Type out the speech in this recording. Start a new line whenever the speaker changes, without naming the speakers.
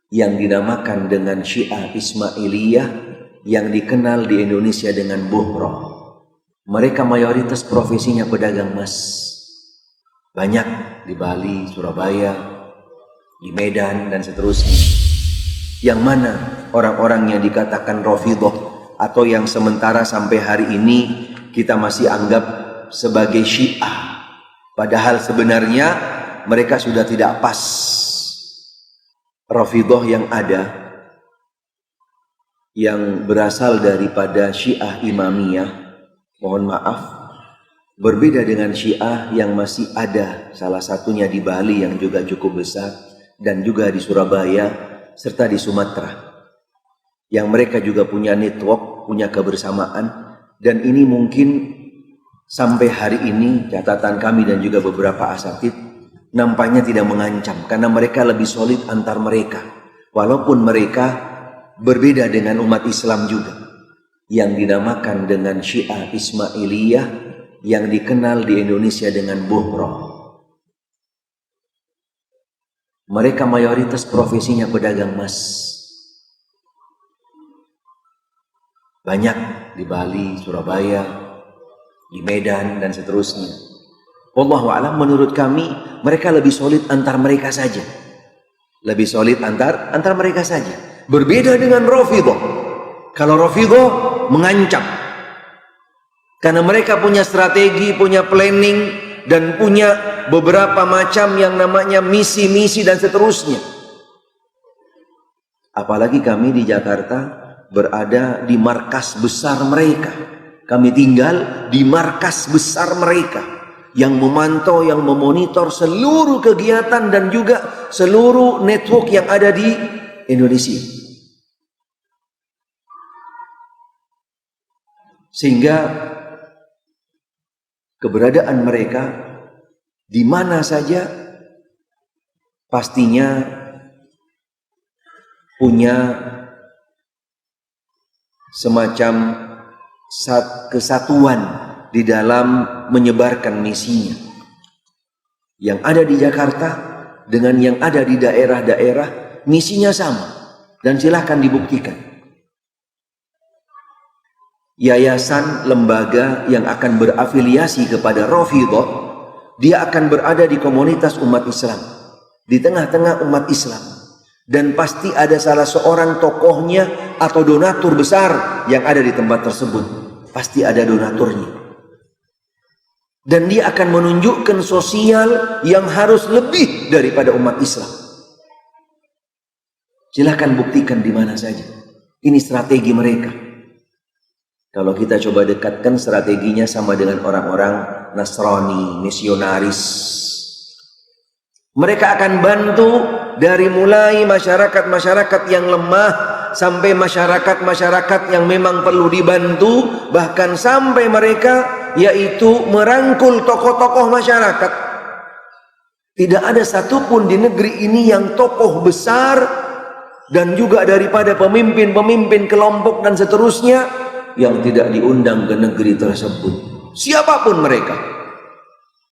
yang dinamakan dengan Syiah Ismailiyah yang dikenal di Indonesia dengan Buhroh. Mereka mayoritas profesinya pedagang emas. Banyak di Bali, Surabaya, di Medan dan seterusnya. Yang mana orang-orang yang dikatakan Rafidhah atau yang sementara sampai hari ini kita masih anggap sebagai Syiah. Padahal sebenarnya mereka sudah tidak pas. Rafidhah yang ada, yang berasal daripada Syiah Imamiyah, mohon maaf, berbeda dengan Syiah yang masih ada, salah satunya di Bali yang juga cukup besar, dan juga di Surabaya, serta di Sumatera. Yang mereka juga punya network, punya kebersamaan, dan ini mungkin sampai hari ini catatan kami dan juga beberapa asatidz nampaknya tidak mengancam, karena mereka lebih solid antar mereka. Walaupun mereka berbeda dengan umat Islam juga, yang dinamakan dengan Syiah Ismailiyah yang dikenal di Indonesia dengan Buhroh. Mereka mayoritas profesinya pedagang emas. Banyak di Bali, Surabaya, di Medan dan seterusnya. Wallahu a'lam, menurut kami mereka lebih solid antar mereka saja. Lebih solid antar mereka saja. Berbeda dengan Rafidhah. Kalau Rafidhah mengancam. Karena mereka punya strategi, punya planning, dan punya beberapa macam yang namanya misi-misi dan seterusnya. Apalagi kami di Jakarta berada di markas besar mereka. Kami tinggal di markas besar mereka, yang memantau, yang memonitor seluruh kegiatan dan juga seluruh network yang ada di Indonesia. Sehingga keberadaan mereka di mana saja pastinya punya semacam kesatuan di dalam menyebarkan misinya. Yang ada di Jakarta dengan yang ada di daerah-daerah misinya sama, dan silahkan dibuktikan. Yayasan, lembaga yang akan berafiliasi kepada Rafidhah, dia akan berada di komunitas umat Islam, di tengah-tengah umat Islam, dan pasti ada salah seorang tokohnya atau donatur besar yang ada di tempat tersebut. Pasti ada donaturnya. Dan dia akan menunjukkan sosial yang harus lebih daripada umat Islam. Silahkan buktikan di mana saja. Ini strategi mereka. Kalau kita coba dekatkan, strateginya sama dengan orang-orang Nasrani, misionaris. Mereka akan bantu dari mulai masyarakat-masyarakat yang lemah sampai masyarakat-masyarakat yang memang perlu dibantu, bahkan sampai mereka yaitu merangkul tokoh-tokoh masyarakat. Tidak ada satupun di negeri ini yang tokoh besar dan juga daripada pemimpin-pemimpin kelompok dan seterusnya yang tidak diundang ke negeri tersebut. Siapapun mereka.